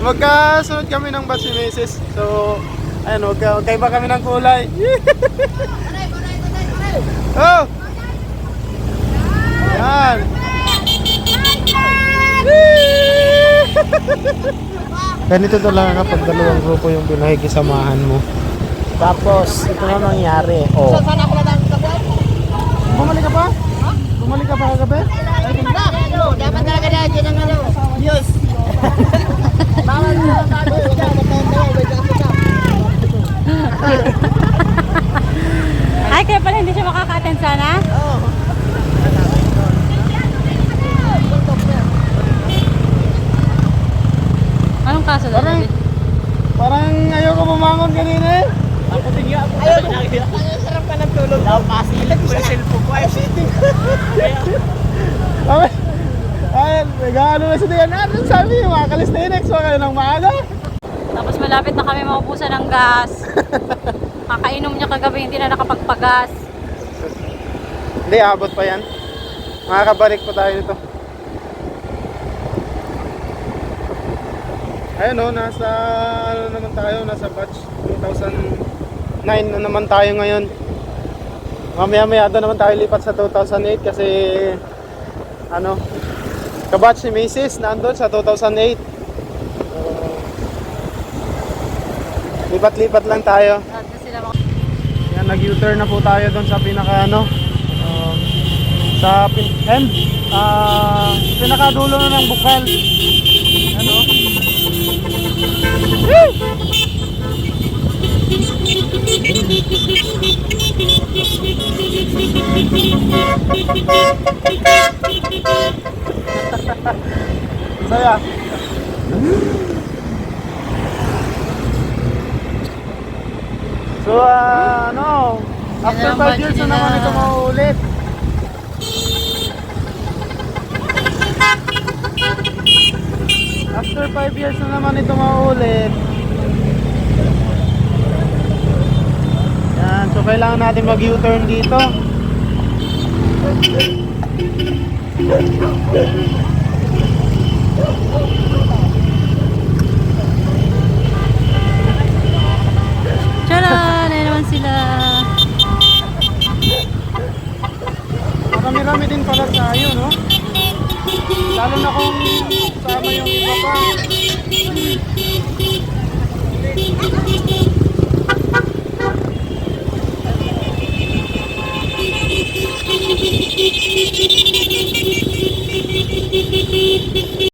Magkasunod kami ng batch ni Mrs. So, ayun, magkaiba kami ng kulay. Oh! Yan! Ganito talaga kapag dalawang grupo yung pinakikisamahan mo. Tapos, ito na nangyari. Oh. Bumalik ka pa? Bumalik ka pa kagabi? Dapat talaga dahil ng ano. Yes. Bawal na bago. Ay, kaya pala hindi siya makaka-attend sana? Oo. Anong kaso na? Parang ayoko bumangon kanina eh. Ako din nga. Ang sarap ka ng tulog. Daw, pasilat mo yung cellphone ko. Ay, nag-ano na si Dian. Ano sabi niyo? Makakalis na yun. Next kayo ng maaga. Tapos malapit na kami maubusan ng gas. Kakainom niya kagabi, hindi na nakapagpagas. Hindi, abot pa yan. Makakabalik pa tayo nito. Ayun o, nasa ano naman tayo, nasa batch 2009 na naman tayo ngayon. Mamaya-maya doon naman tayo lipat sa 2008 kasi ano, kabatch si Mrs. nandun sa 2008. Lipat-lipat lang tayo. Lahat na sila Yan, nag-U-turn na po tayo doon sa pinaka ano, sa pinakadulo na ng bukal. Ano? Woo! Saya. So ano, after 5 years na naman ito mauulit. After 5 years na naman ito mauulit. Yan, so kailangan natin mag-U-turn dito.